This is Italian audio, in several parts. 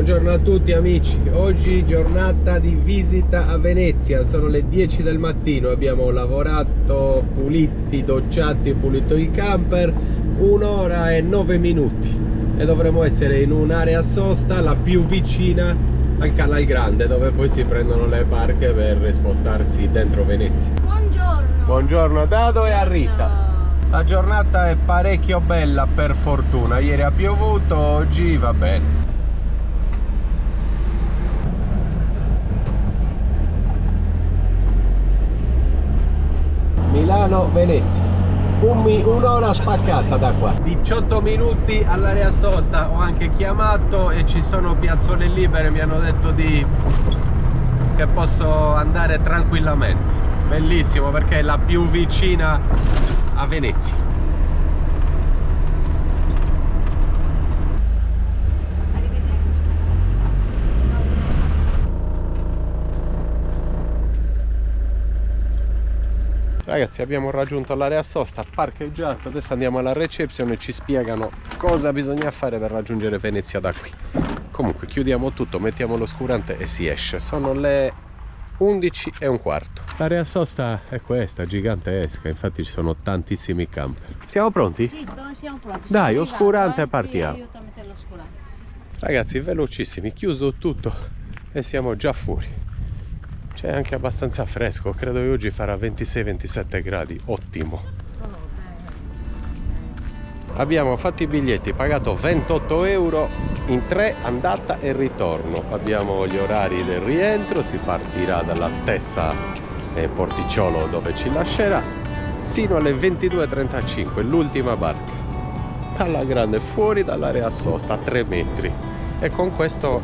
Buongiorno a tutti amici, oggi giornata di visita a Venezia, sono le 10 del mattino, abbiamo lavorato, puliti, docciati, pulito i camper, 1 ora e 9 minuti e dovremo essere in un'area sosta, la più vicina al Canal Grande, dove poi si prendono le barche per spostarsi dentro Venezia. Buongiorno! Buongiorno a Dado e a Rita. La giornata è parecchio bella per fortuna, ieri ha piovuto, oggi va bene. Milano-Venezia, un'ora spaccata da qua, 18 minuti all'area sosta. Ho anche chiamato e ci sono piazzole libere, mi hanno detto che posso andare tranquillamente. Bellissimo perché è la più vicina a Venezia. Ragazzi, abbiamo raggiunto l'area sosta, parcheggiato, adesso andiamo alla reception e ci spiegano cosa bisogna fare per raggiungere Venezia da qui. Comunque chiudiamo tutto, mettiamo l'oscurante e si esce. Sono le 11:15. L'area sosta è questa, gigantesca, infatti ci sono tantissimi camper. Siamo pronti? Sì, siamo pronti. Dai, oscurante e partiamo. Io mettere l'oscurante, sì. Ragazzi, velocissimi, chiuso tutto e siamo già fuori. C'è anche abbastanza fresco, credo che oggi farà 26-27 gradi, ottimo. Abbiamo fatto i biglietti, pagato 28 euro in 3 andata e ritorno. Abbiamo gli orari del rientro, si partirà dalla stessa porticciolo dove ci lascerà, sino alle 22:35, l'ultima barca. Alla grande, fuori dall'area sosta, a 3 metri. E con questo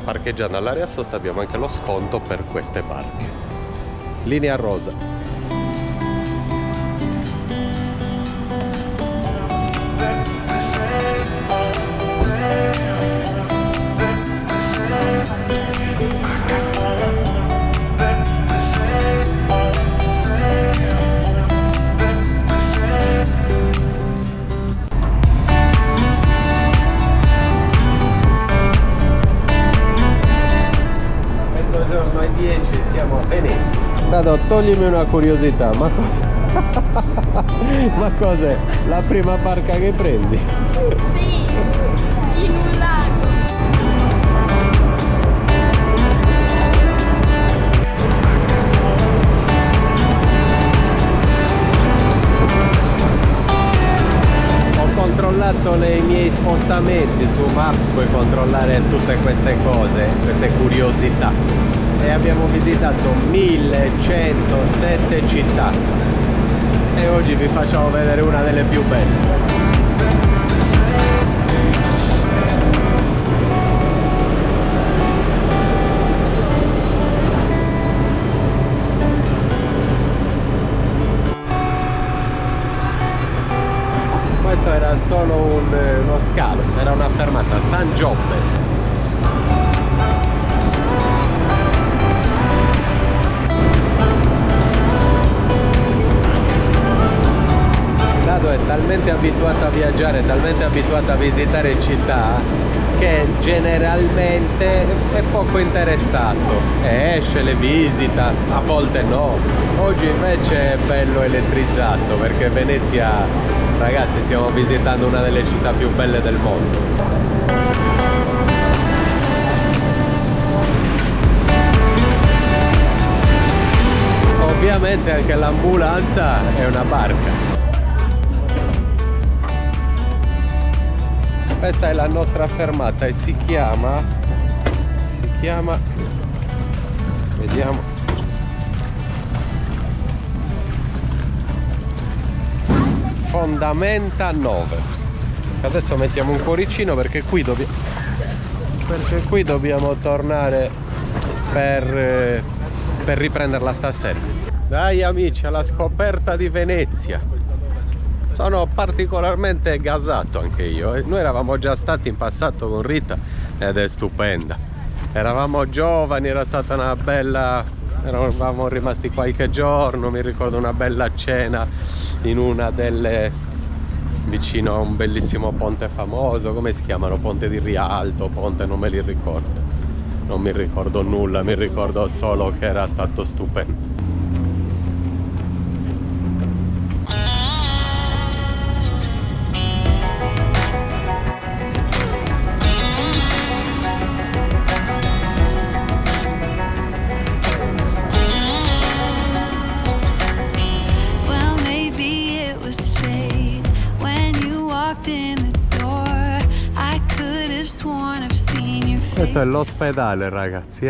parcheggiando all'area sosta abbiamo anche lo sconto per queste barche. Linea rosa. Mezzogiorno ai 10 siamo a Venezia. Dado, toglimi una curiosità, ma cos'è? La prima barca che prendi? Sì, in un lago. Ho controllato i miei spostamenti su Maps, puoi controllare tutte queste cose, queste curiosità. E abbiamo visitato 1107 città. E oggi vi facciamo vedere una delle più belle. Questo era solo uno scalo, era una fermata a San Giove. Dado è talmente abituato a viaggiare, talmente abituato a visitare città che generalmente è poco interessato, esce, le visita, a volte no. Oggi invece è bello elettrizzato perché Venezia, ragazzi, stiamo visitando una delle città più belle del mondo. Ovviamente anche l'ambulanza è una barca. Questa è la nostra fermata e si chiama, vediamo, Fondamenta 9. Adesso mettiamo un cuoricino perché qui dobbiamo tornare per riprenderla stasera. Dai amici, alla scoperta di Venezia. Sono particolarmente gasato anche io. Noi eravamo già stati in passato con Rita ed è stupenda. Eravamo giovani, era stata una bella... eravamo rimasti qualche giorno, mi ricordo una bella cena in una delle vicino a un bellissimo ponte famoso. Come si chiamano? Ponte di Rialto, ponte, non me li ricordo. Non mi ricordo nulla, mi ricordo solo che era stato stupendo. Questo è l'ospedale, ragazzi,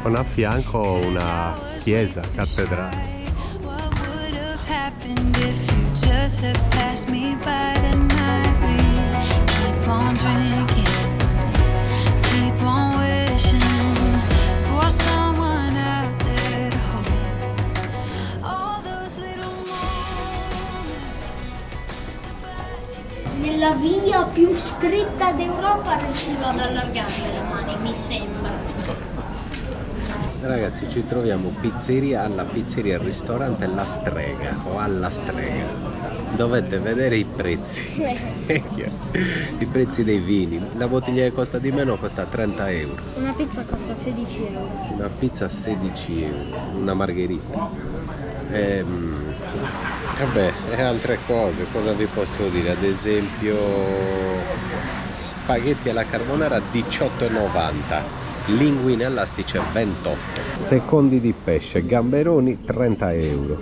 con a fianco una chiesa, cattedrale. Nella via più stretta d'Europa riuscivo ad allargare le mani, mi sembra. Ragazzi, ci troviamo alla pizzeria al ristorante La Strega o alla Strega. Dovete vedere i prezzi. I prezzi dei vini. La bottiglia che costa di meno costa 30 euro. Una pizza costa 16 euro. Una pizza 16 euro, una margherita. Vabbè, e altre cose, cosa vi posso dire? Ad esempio spaghetti alla carbonara 18,90, linguine all'astice 28, secondi di pesce, gamberoni 30 euro,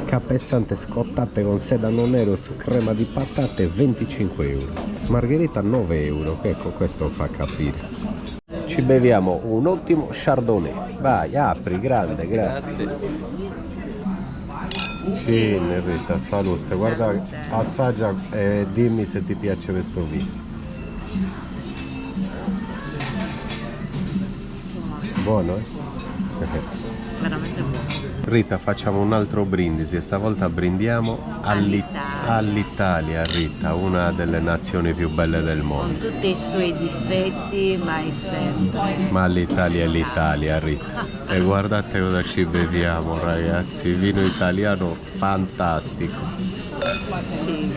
capessante scottate con sedano nero su crema di patate 25 euro, margherita 9 euro, ecco, questo fa capire. Ci beviamo un ottimo chardonnay. Vai, apri, grande, grazie. Sì, Rita, salute. Guarda, assaggia e dimmi se ti piace questo vino. Buono, eh? Veramente buono. Rita, facciamo un altro brindisi e stavolta brindiamo all'Italia, Rita, una delle nazioni più belle del mondo. Con tutti i suoi difetti, ma è sempre. Ma l'Italia è l'Italia, Rita. E guardate cosa ci beviamo, ragazzi, vino italiano fantastico. Sì.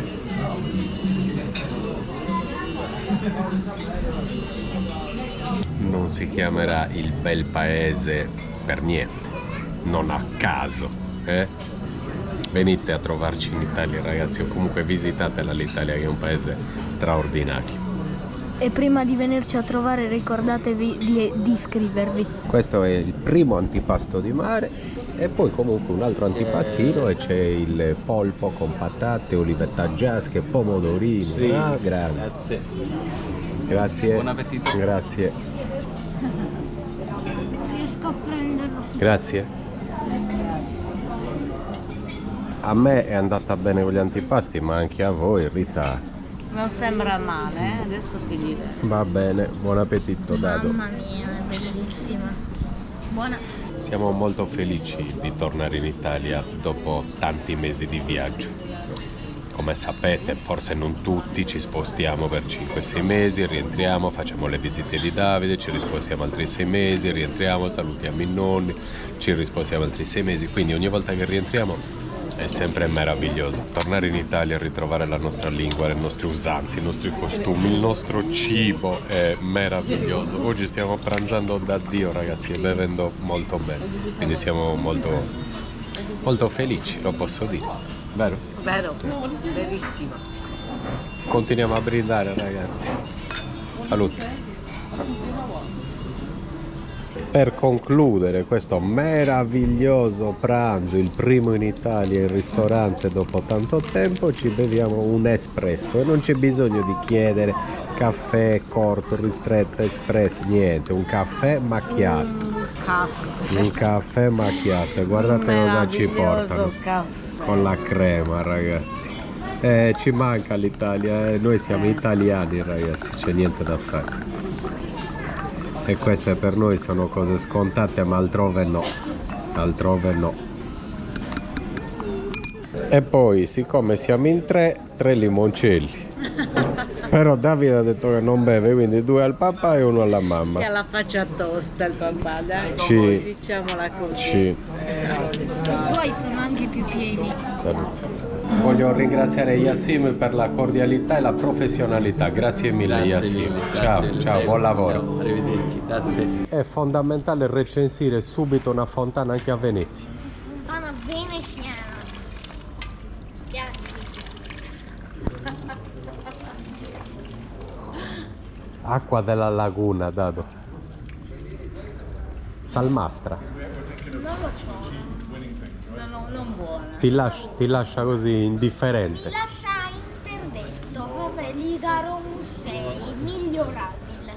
Non si chiamerà il bel paese per niente, non a caso, Venite a trovarci in Italia, ragazzi, o comunque visitatela l'Italia, che è un paese straordinario. E prima di venirci a trovare ricordatevi di iscrivervi. Questo è il primo antipasto di mare e poi comunque un altro antipastino e c'è il polpo con patate, olivetta giasche, pomodorini. Sì, grazie. Grazie. Buon appetito. Grazie. Riesco a prenderlo. Grazie. A me è andata bene con gli antipasti, ma anche a voi, Rita. Non sembra male, adesso ti dirò. Va bene, buon appetito, Dado. Mamma mia, è bellissima. Buona. Siamo molto felici di tornare in Italia dopo tanti mesi di viaggio. Come sapete, forse non tutti, ci spostiamo per 5-6 mesi, rientriamo, facciamo le visite di Davide, ci rispostiamo altri 6 mesi, rientriamo, salutiamo i nonni, ci rispostiamo altri 6 mesi, quindi ogni volta che rientriamo è sempre meraviglioso. Tornare in Italia, ritrovare la nostra lingua, le nostre usanze, i nostri costumi, il nostro cibo è meraviglioso. Oggi stiamo pranzando da Dio, ragazzi, e bevendo molto bene, quindi siamo molto, molto felici, lo posso dire, vero? Vero, bellissimo. Continuiamo a brindare, ragazzi. Salute. Per concludere questo meraviglioso pranzo, il primo in Italia in ristorante dopo tanto tempo, ci beviamo un espresso e non c'è bisogno di chiedere caffè corto, ristretto, espresso, niente, un caffè macchiato. Un caffè macchiato, guardate cosa ci portano. Caffè. Con la crema, ragazzi. Ci manca l'Italia, noi siamo italiani, ragazzi, c'è niente da fare. E queste per noi sono cose scontate, ma altrove no. Altrove no. E poi, siccome siamo in tre limoncelli. Però Davide ha detto che non beve, quindi 2 al papà e 1 alla mamma. Che ha la faccia tosta il papà, dai. Sì. Diciamola così. Sì. I tuoi sono anche più pieni. Salute. Voglio ringraziare Yassim per la cordialità e la professionalità. Grazie mille Yassim. Ciao, ciao, buon lavoro. Ciao, arrivederci, grazie. È fondamentale recensire subito una fontana anche a Venezia. Fontana veneziana. Spiace. Acqua della laguna, Dado. Salmastra. Non lo so. Non buona. Ti lascia così indifferente. Lascia interdetto. Vabbè, gli darò un 6. Migliorabile.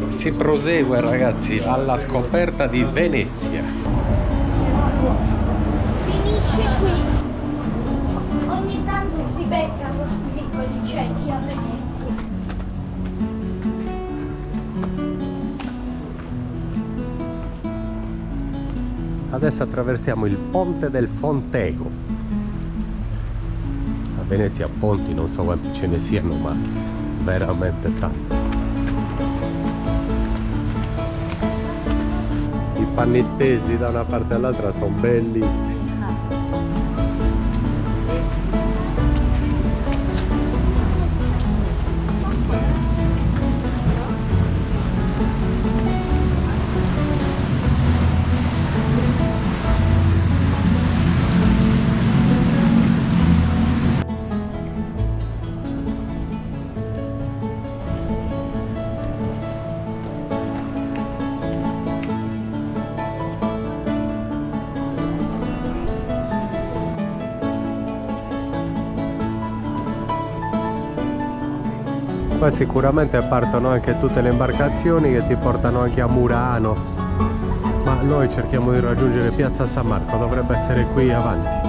Si prosegue ragazzi alla scoperta di Venezia. Finisce qui. Ogni tanto si becca questi piccoli ciechi a Venezia. Adesso attraversiamo il ponte del Fontego. A Venezia ponti non so quanti ce ne siano, ma veramente tanti. I panni stesi da una parte all'altra sono bellissimi. Poi sicuramente partono anche tutte le imbarcazioni che ti portano anche a Murano, ma noi cerchiamo di raggiungere Piazza San Marco, dovrebbe essere qui avanti.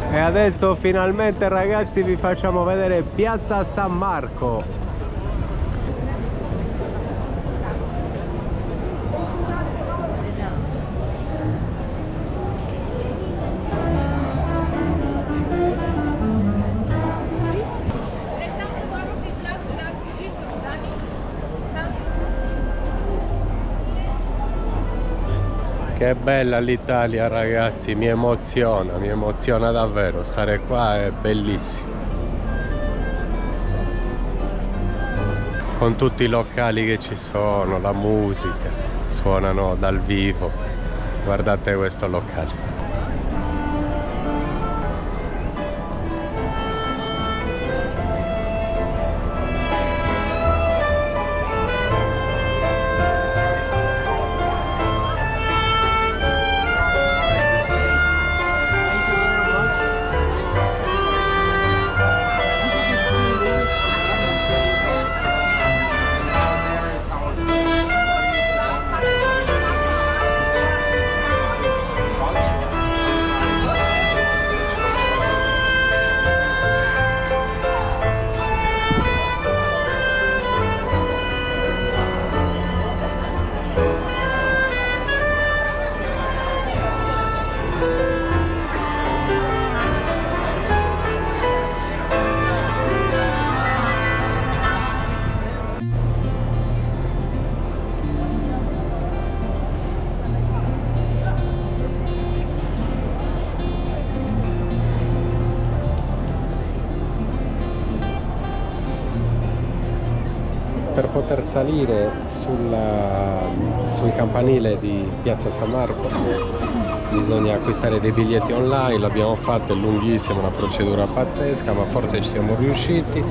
E adesso finalmente ragazzi vi facciamo vedere Piazza San Marco. Che bella l'Italia ragazzi, mi emoziona davvero, stare qua è bellissimo. Con tutti i locali che ci sono, la musica, suonano dal vivo. Guardate questo locale. Per poter salire sul campanile di Piazza San Marco bisogna acquistare dei biglietti online, l'abbiamo fatto, è lunghissima, una procedura pazzesca, ma forse ci siamo riusciti.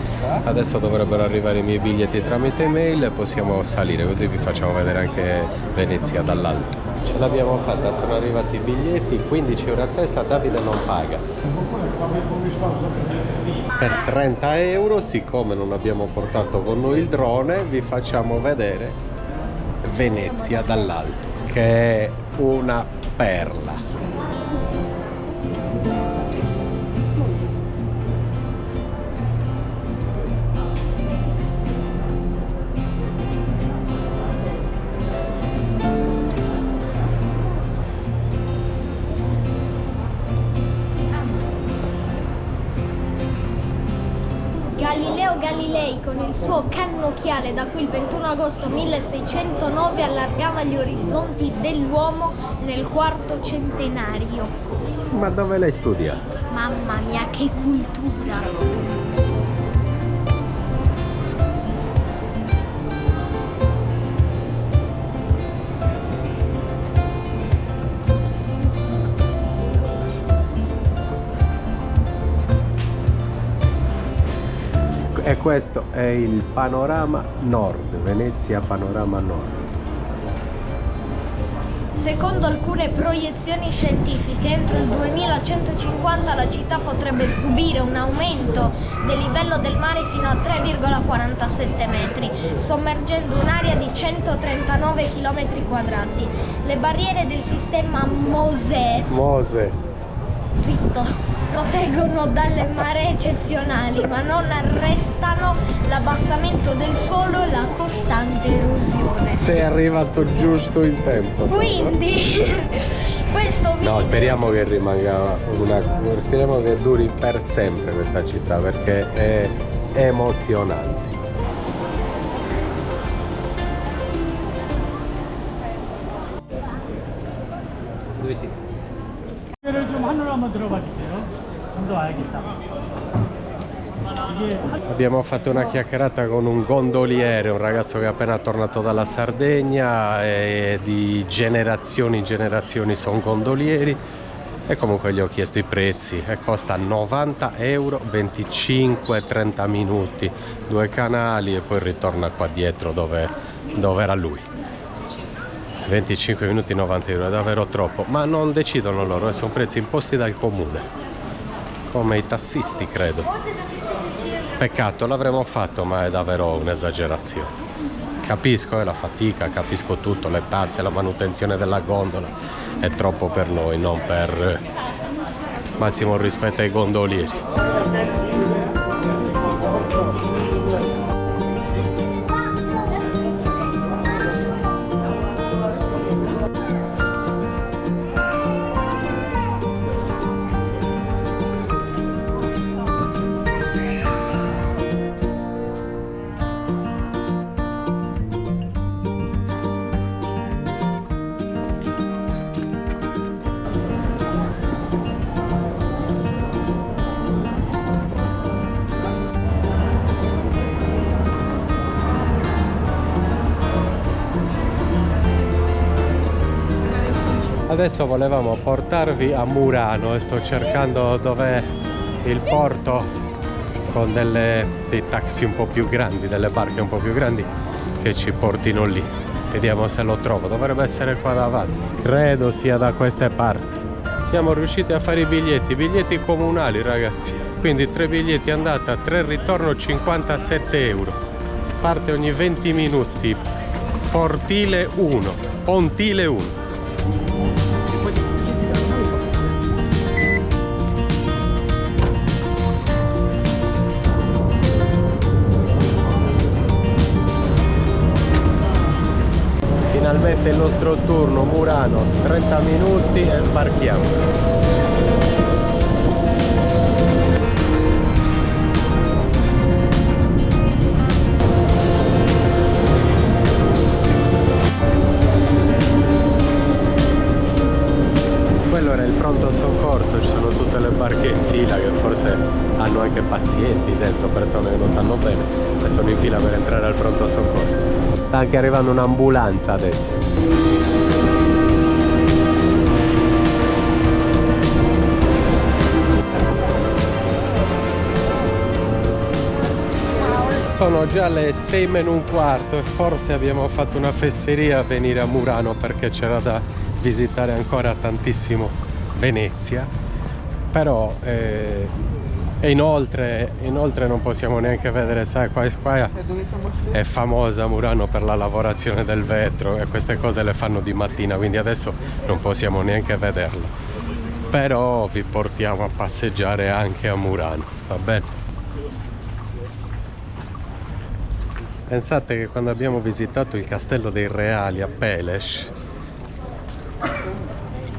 Adesso dovrebbero arrivare i miei biglietti tramite mail e possiamo salire, così vi facciamo vedere anche Venezia dall'alto. Ce l'abbiamo fatta, sono arrivati i biglietti, 15 euro a testa, Davide non paga. Per 30 euro, siccome non abbiamo portato con noi il drone, vi facciamo vedere Venezia dall'alto. che è una perla. Galileo Galilei, con il suo cannocchiale da cui il 21 agosto 1609 allargava gli orizzonti dell'uomo nel quarto centenario. Ma dove l'hai studiato? Mamma mia, che cultura! E questo è il panorama nord, Venezia panorama nord. Secondo alcune proiezioni scientifiche, entro il 2150 la città potrebbe subire un aumento del livello del mare fino a 3,47 metri, sommergendo un'area di 139 km quadrati. Le barriere del sistema Mose, zitto, proteggono dalle maree eccezionali, ma non arrestano l'abbassamento del suolo e la costante erosione. Sei arrivato giusto in tempo. Quindi, questo video... No, speriamo che rimanga speriamo che duri per sempre questa città, perché è emozionante. Dove siete? 좀 하늘 한번 들어봐 주세요. 좀 더 알겠다. 이게 Abbiamo fatto una chiacchierata con un gondoliere, un ragazzo che è appena tornato dalla Sardegna e di generazioni in generazioni sono gondolieri, e comunque gli ho chiesto i prezzi e costa 90 euro, 25-30 minuti, 2 canali e poi ritorna qua dietro dove era lui. 25 minuti 90 euro, è davvero troppo, ma non decidono loro, sono prezzi imposti dal comune, come i tassisti credo. Peccato, l'avremmo fatto, ma è davvero un'esagerazione. Capisco la fatica, capisco tutto, le tasse, la manutenzione della gondola, è troppo per noi, non per massimo rispetto ai gondolieri. Adesso volevamo portarvi a Murano e sto cercando dov'è il porto con dei taxi un po' più grandi, delle barche un po' più grandi che ci portino lì. Vediamo se lo trovo, dovrebbe essere qua davanti. Credo sia da queste parti. Siamo riusciti a fare i biglietti comunali, ragazzi. Quindi 3 biglietti andata, 3 ritorno, 57 euro. Parte ogni 20 minuti. Pontile 1. Finalmente il nostro turno, Murano, 30 minuti e sbarchiamo. Quello era il pronto soccorso, ci sono tutte le barche in fila che forse hanno anche pazienti dentro, persone che non stanno bene e sono in fila per entrare al pronto soccorso. Sta anche arrivando un'ambulanza adesso. Sono già le 6 meno un quarto e forse abbiamo fatto una fesseria a venire a Murano, perché c'era da visitare ancora tantissimo Venezia, però è E inoltre non possiamo neanche vedere, sai, qua è famosa Murano per la lavorazione del vetro e queste cose le fanno di mattina, quindi adesso non possiamo neanche vederla. Però vi portiamo a passeggiare anche a Murano, va bene? Pensate che quando abbiamo visitato il Castello dei Reali a Peles,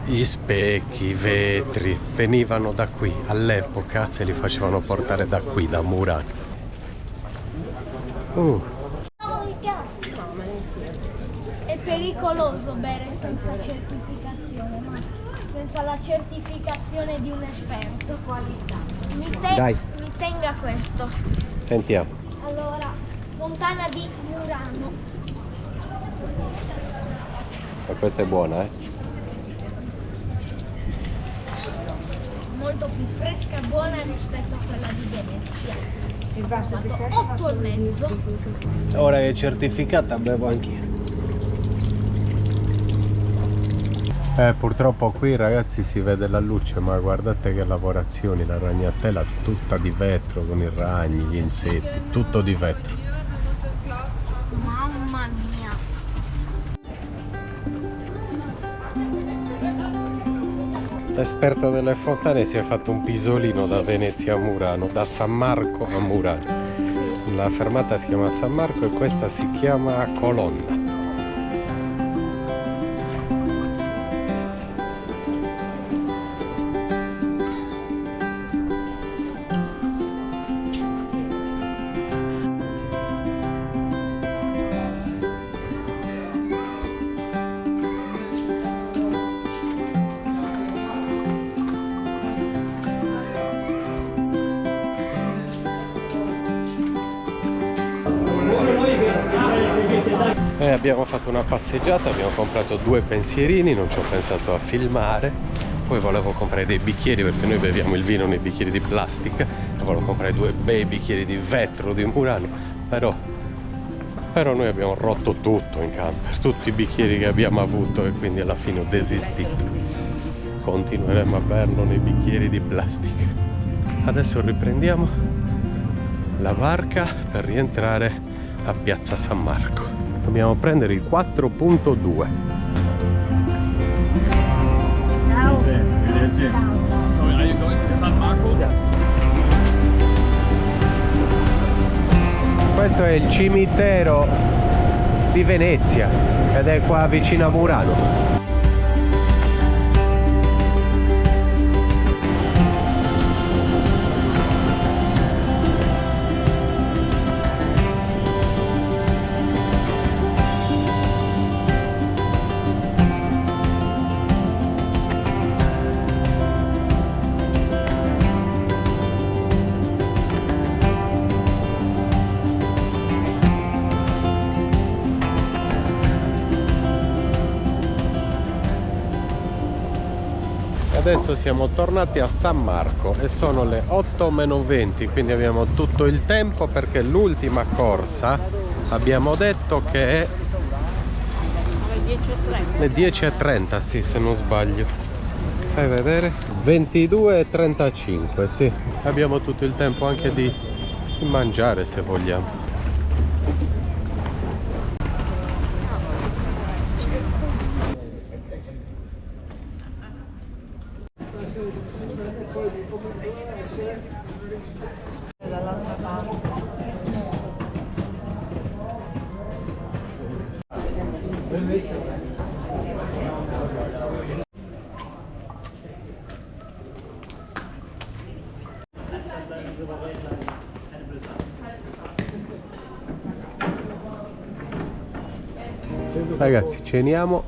gli specchi, i vetri venivano da qui, all'epoca se li facevano portare da qui, da Murano. È pericoloso bere senza certificazione, ma senza la certificazione di un esperto. Dai. Mi tenga questo. Sentiamo. Allora, fontana di Murano. Ma questa è buona, eh? Molto più fresca e buona rispetto a quella di Venezia. Ho fatto 8,5. Ora che è certificata bevo anch'io. Purtroppo qui ragazzi si vede la luce, ma guardate che lavorazioni, la ragnatela tutta di vetro con i ragni, gli insetti, tutto di vetro. Mamma mia. L'esperto delle fontane si è fatto un pisolino da Venezia a Murano, da San Marco a Murano. La fermata si chiama San Marco e questa si chiama Colonna. Abbiamo fatto una passeggiata, abbiamo comprato 2 pensierini, non ci ho pensato a filmare, poi volevo comprare dei bicchieri perché noi beviamo il vino nei bicchieri di plastica, volevo comprare 2 bei bicchieri di vetro di Murano, però noi abbiamo rotto tutto in camper, tutti i bicchieri che abbiamo avuto, e quindi alla fine ho desistito. Continueremo a berlo nei bicchieri di plastica. Adesso riprendiamo la barca per rientrare a Piazza San Marco. Dobbiamo prendere il 4.2. Questo è il cimitero di Venezia ed è qua vicino a Murano. Adesso siamo tornati a San Marco e sono le 8:20, quindi abbiamo tutto il tempo perché l'ultima corsa abbiamo detto che è le 10:30, sì, se non sbaglio. Fai vedere? 22:35, sì. Abbiamo tutto il tempo anche di mangiare se vogliamo. Ragazzi, ceniamo.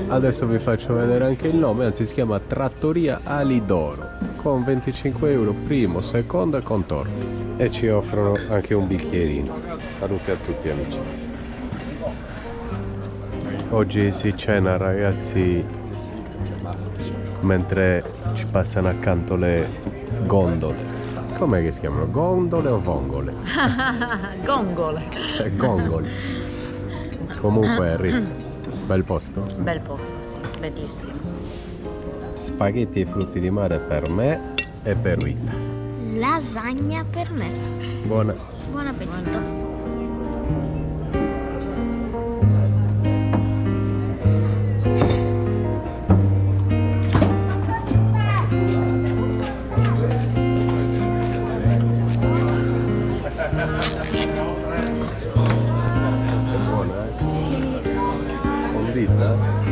Adesso vi faccio vedere anche il nome, anzi si chiama Trattoria Alidoro, con 25 euro primo, secondo e contorno, e ci offrono anche un bicchierino. Saluti a tutti amici. Oggi si cena ragazzi mentre ci passano accanto le gondole. Com'è che si chiamano? Gondole o vongole? Gongole. Gongole. Comunque Enrico, bel posto? Bel posto, sì, bellissimo. Spaghetti e frutti di mare per me e per Rita. lasagna per me. Buona. Buon appetito. È buona, eh? Sì. Condita.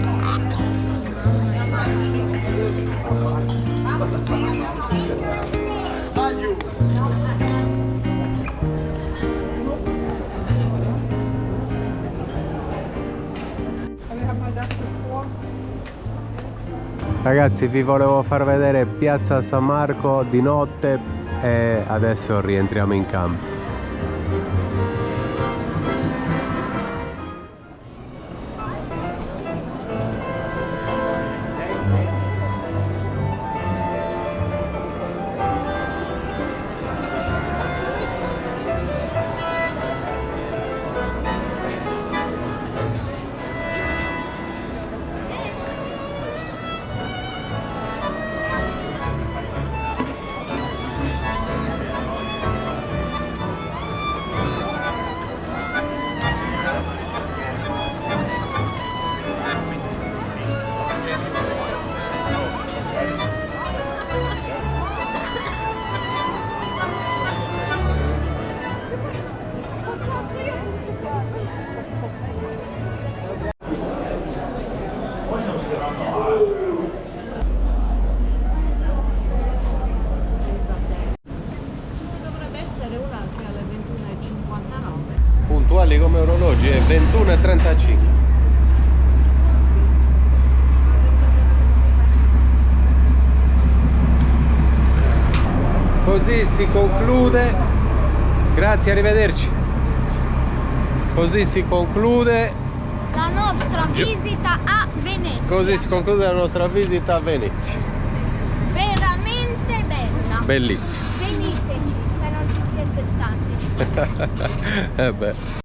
Ragazzi, vi volevo far vedere Piazza San Marco di notte e adesso rientriamo in campo. Dovrebbe essere una anche alle 21:59. Puntuali come orologi è 21:35. Così si conclude. Grazie, arrivederci. Così si conclude. La nostra visita a Venezia. Così si conclude la nostra visita a Venezia. Veramente bella. Bellissima. Veniteci se non ci siete stati. Eh beh.